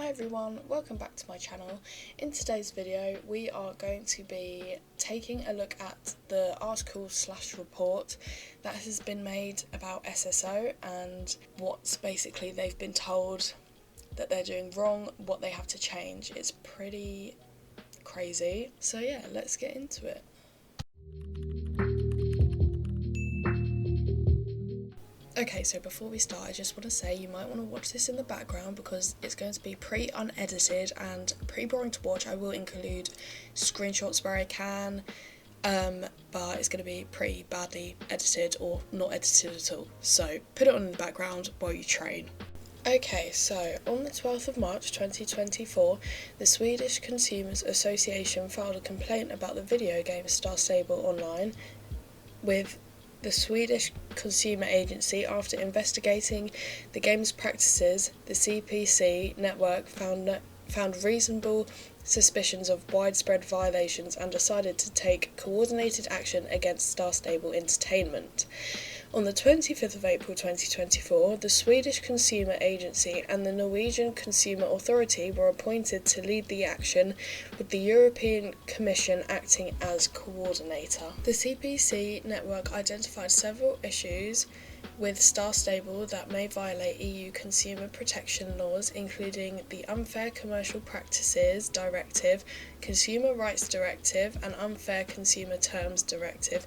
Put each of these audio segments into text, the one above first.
Hi everyone, welcome back to my channel. In today's video we are going to be taking a look at the article/report that has been made about SSO and what basically they've been told that they're doing wrong, what they have to change. It's pretty crazy. So yeah, let's get into it. Okay, so before we start, I just want to say you might want to watch this in the background because it's going to be pretty unedited and pretty boring to watch. I will include screenshots where I can, but it's going to be pretty badly edited or not edited at all. So put it on in the background while you train. Okay, so on the 12th of March 2024, the Swedish Consumers Association filed a complaint about the video game Star Stable Online with the Swedish Consumer Agency. After investigating the game's practices, the CPC network found reasonable suspicions of widespread violations and decided to take coordinated action against Star Stable Entertainment. On the 25th of April 2024, the Swedish Consumer Agency and the Norwegian Consumer Authority were appointed to lead the action, with the European Commission acting as coordinator. The CPC network identified several issues with Star Stable that may violate EU consumer protection laws, including the Unfair Commercial Practices Directive, Consumer Rights Directive, and Unfair Consumer Terms Directive.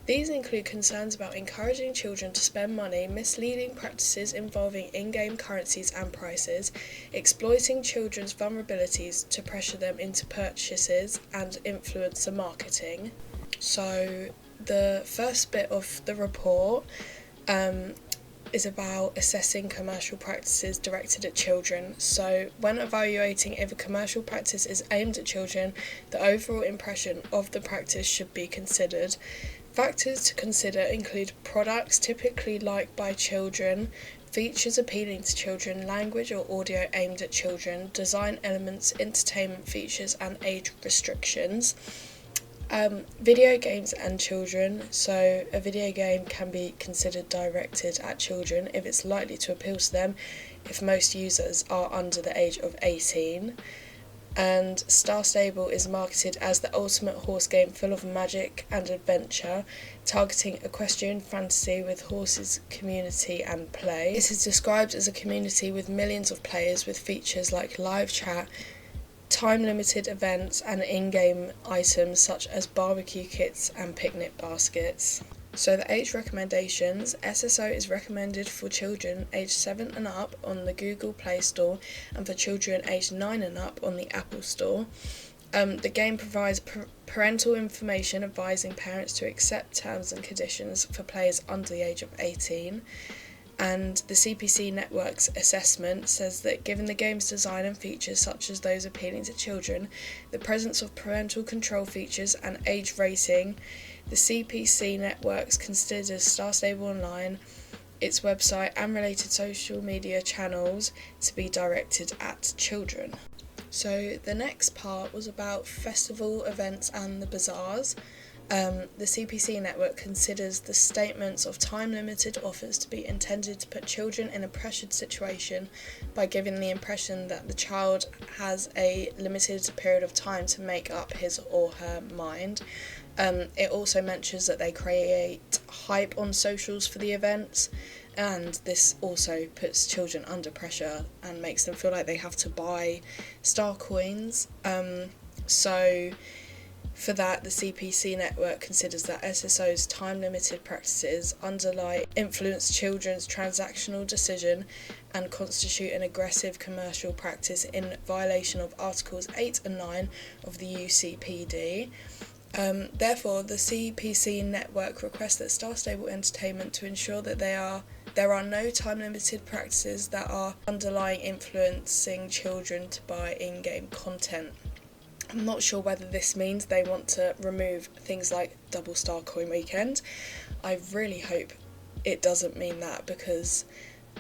These include concerns about encouraging children to spend money, misleading practices involving in-game currencies and prices, exploiting children's vulnerabilities to pressure them into purchases, and influencer marketing. So the first bit of the report is about assessing commercial practices directed at children. So when evaluating if a commercial practice is aimed at children, the overall impression of the practice should be considered. Factors to consider include products typically liked by children, features appealing to children, language or audio aimed at children, design elements, entertainment features, and age restrictions. Video games and children. So a video game can be considered directed at children if it's likely to appeal to them if most users are under the age of 18. And Star Stable is marketed as the ultimate horse game full of magic and adventure, targeting equestrian fantasy with horses, community and play. It is described as a community with millions of players, with features like live chat, time-limited events and in-game items such as barbecue kits and picnic baskets. So the age recommendations: SSO is recommended for children aged 7 and up on the Google Play Store and for children aged 9 and up on the Apple Store. The game provides parental information advising parents to accept terms and conditions for players under the age of 18. And the CPC network's assessment says that given the game's design and features such as those appealing to children, the presence of parental control features and age rating, the CPC networks considers Star Stable Online, its website and related social media channels to be directed at children. So the next part was about festival events and the bazaars. The CPC network considers the statements of time-limited offers to be intended to put children in a pressured situation by giving the impression that the child has a limited period of time to make up his or her mind. It also mentions that they create hype on socials for the events, and this also puts children under pressure and makes them feel like they have to buy star coins. So for that, the CPC network considers that SSO's time-limited practices underlie influence children's transactional decision and constitute an aggressive commercial practice in violation of Articles 8 and 9 of the UCPD. Therefore, the CPC network requests that Star Stable Entertainment to ensure that there are no time-limited practices that are underlying influencing children to buy in-game content. I'm not sure whether this means they want to remove things like Double Star Coin Weekend. I really hope it doesn't mean that, because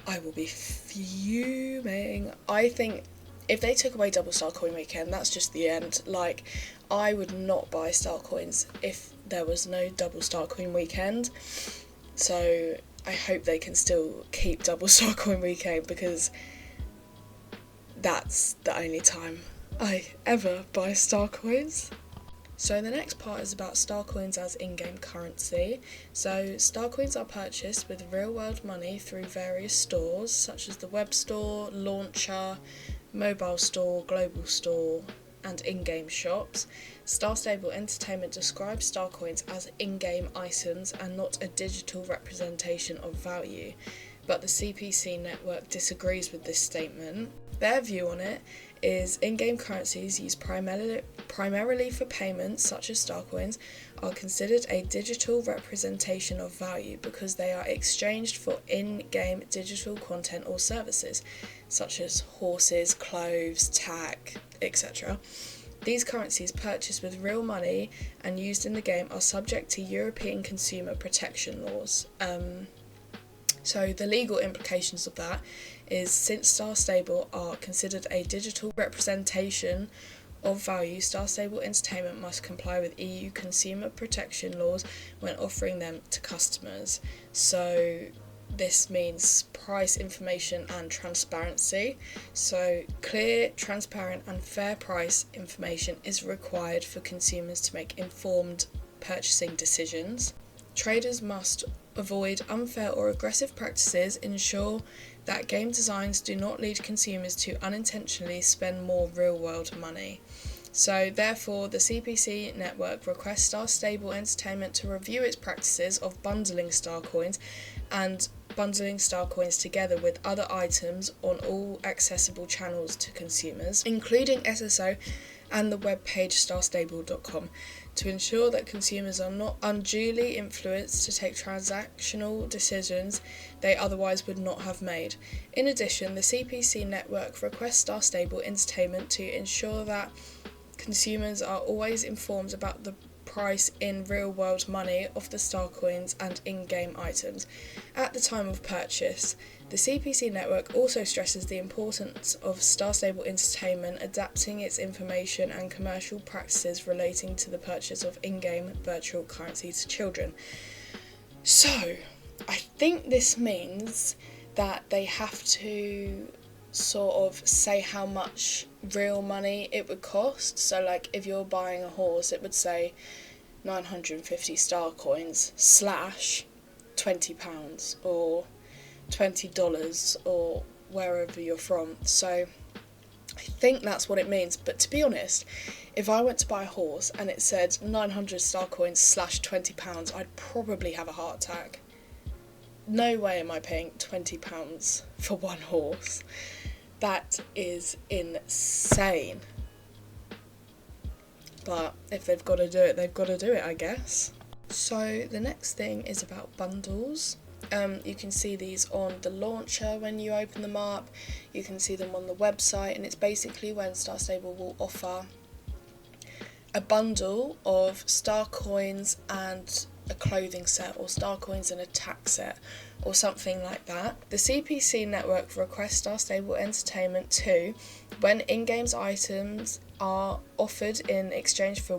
I will be fuming. I think if they took away Double Star Coin Weekend, that's just the end. Like, I would not buy Star Coins if there was no Double Star Coin Weekend. So I hope they can still keep Double Star Coin Weekend, because that's the only time I ever buy star coins. So the next part is about star coins as in-game currency. So star coins are purchased with real-world money through various stores such as the web store, launcher, mobile store, global store, and in-game shops. Star Stable Entertainment describes star coins as in-game items and not a digital representation of value, but the CPC network disagrees with this statement. Their view on it is in-game currencies used primarily for payments, such as star coins, are considered a digital representation of value because they are exchanged for in-game digital content or services, such as horses, clothes, tack, etc. These currencies purchased with real money and used in the game are subject to European consumer protection laws. So the legal implications of that is, since Star Stable are considered a digital representation of value, Star Stable Entertainment must comply with EU consumer protection laws when offering them to customers. So this means price information and transparency. So clear, transparent and fair price information is required for consumers to make informed purchasing decisions. Traders must avoid unfair or aggressive practices, ensure that game designs do not lead consumers to unintentionally spend more real-world money. So therefore, the CPC network requests Star Stable Entertainment to review its practices of bundling star coins and bundling star coins together with other items on all accessible channels to consumers, including SSO and the webpage starstable.com, to ensure that consumers are not unduly influenced to take transactional decisions they otherwise would not have made. In addition, the CPC network requests Star Stable Entertainment to ensure that consumers are always informed about the price in real-world money of the star coins and in-game items at the time of purchase. The CPC network also stresses the importance of Star Stable Entertainment adapting its information and commercial practices relating to the purchase of in-game virtual currency to children. So, I think this means that they have to sort of say how much real money it would cost. So like if you're buying a horse, it would say 950 star coins / £20 or $20 or wherever you're from. So I think that's what it means. But to be honest, if I went to buy a horse and it said 900 star coins / £20, I'd probably have a heart attack. No way am I paying £20 for one horse. That is insane. But if they've got to do it, they've got to do it, I guess. So the next thing is about bundles. You can see these on the launcher when you open them up. You can see them on the website, and it's basically when Star Stable will offer a bundle of star coins and a clothing set, or star coins and a tack set, or something like that. The CPC network requests Star Stable Entertainment to, when in-game items are offered in exchange for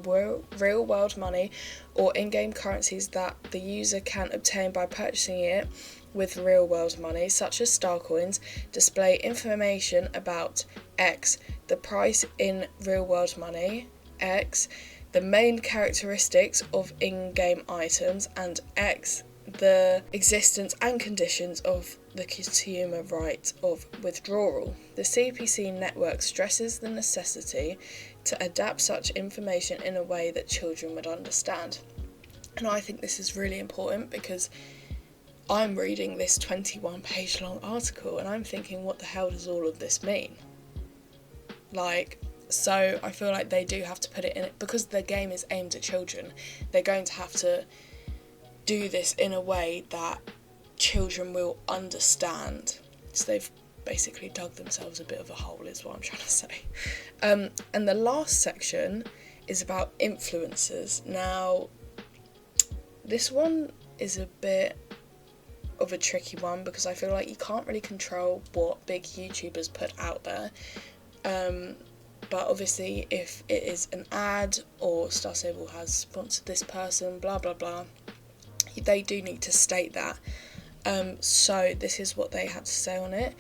real-world money or in-game currencies that the user can obtain by purchasing it with real-world money, such as star coins, display information about X, the price in real-world money, X, the main characteristics of in-game items, and X, the existence and conditions of the consumer right of withdrawal. The CPC network stresses the necessity to adapt such information in a way that children would understand. And I think this is really important because I'm reading this 21-page long article and I'm thinking, what the hell does all of this mean? So I feel like they do have to put it in it because the game is aimed at children. They're going to have to do this in a way that children will understand. So they've basically dug themselves a bit of a hole, is what I'm trying to say. And the last section is about influencers. Now, this one is a bit of a tricky one because I feel like you can't really control what big YouTubers put out there. But obviously if it is an ad or Star Stable has sponsored this person, blah blah blah, they do need to state that. So this is what they had to say on it.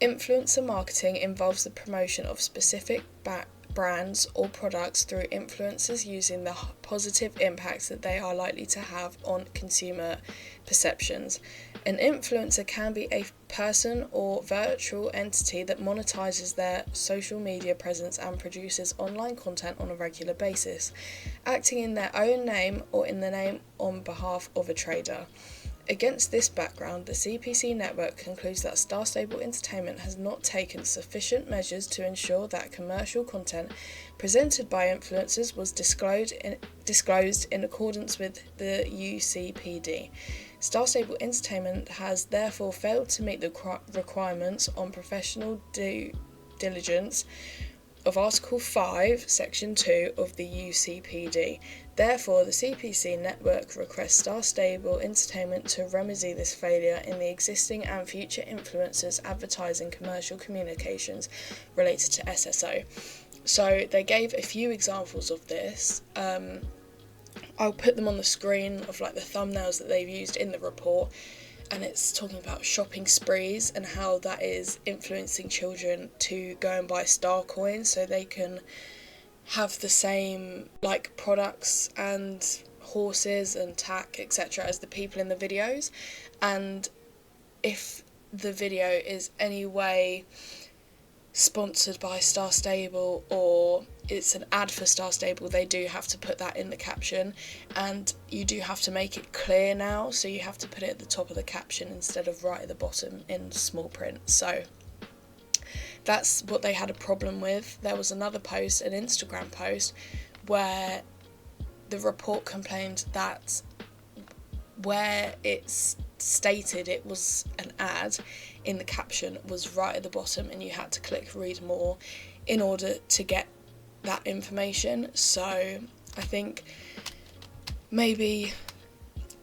Influencer marketing involves the promotion of specific brands or products through influencers using the positive impacts that they are likely to have on consumer perceptions. An influencer can be a person or virtual entity that monetizes their social media presence and produces online content on a regular basis, acting in their own name or in the name on behalf of a trader. Against this background, the CPC network concludes that Star Stable Entertainment has not taken sufficient measures to ensure that commercial content presented by influencers was disclosed in accordance with the UCPD. Star Stable Entertainment has therefore failed to meet the requirements on professional due diligence of Article 5, Section 2 of the UCPD. Therefore, the CPC network requests Star Stable Entertainment to remedy this failure in the existing and future influencers' advertising commercial communications related to SSO. So they gave a few examples of this. I'll put them on the screen of like the thumbnails that they've used in the report, and it's talking about shopping sprees and how that is influencing children to go and buy star coins so they can have the same like products and horses and tack etc as the people in the videos. And if the video is any way sponsored by Star Stable or it's an ad for Star Stable, they do have to put that in the caption, and you do have to make it clear now, so you have to put it at the top of the caption instead of right at the bottom in small print. So that's what they had a problem with. There was another post, an Instagram post, where the report complained that where it's stated it was an ad in the caption was right at the bottom, and you had to click read more in order to get that information. So I think maybe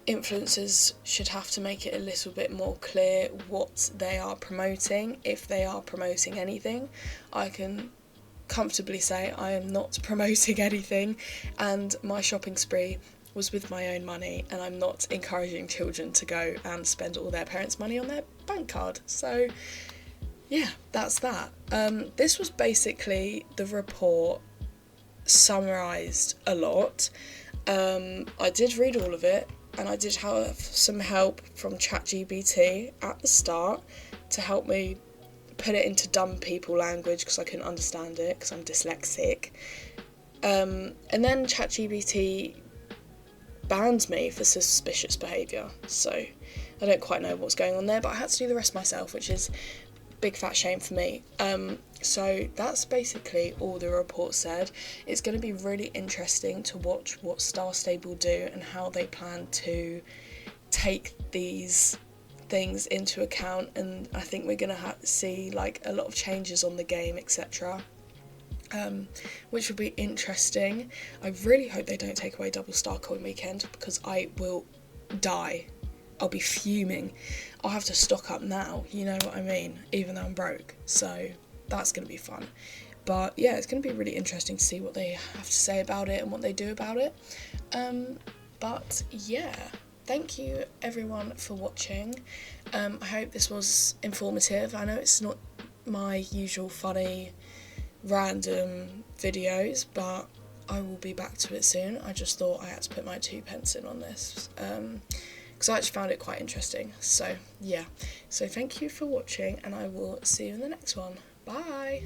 influencers should have to make it a little bit more clear what they are promoting, if they are promoting anything. I can comfortably say I am not promoting anything, and my shopping spree was with my own money, and I'm not encouraging children to go and spend all their parents' money on their bank card. So yeah, that's that. This was basically the report summarised a lot. I did read all of it, and I did have some help from ChatGPT at the start to help me put it into dumb people language because I couldn't understand it because I'm dyslexic. And then ChatGPT banned me for suspicious behaviour, so I don't quite know what's going on there, but I had to do the rest myself, which is a big fat shame for me. So that's basically all the report said. It's going to be really interesting to watch what Star Stable do and how they plan to take these things into account, and I think we're going to see like a lot of changes on the game, etc. Which will be interesting. I really hope they don't take away double star coin weekend, because I will die. I'll be fuming. I'll have to stock up now, you know what I mean, even though I'm broke. So that's going to be fun. But yeah, it's going to be really interesting to see what they have to say about it and what they do about it. But yeah, thank you everyone for watching. I hope this was informative. I know it's not my usual funny random videos, but I will be back to it soon. I just thought I had to put my 2 pence in on this because I actually found it quite interesting. So yeah, so thank you for watching, and I will see you in the next one. Bye.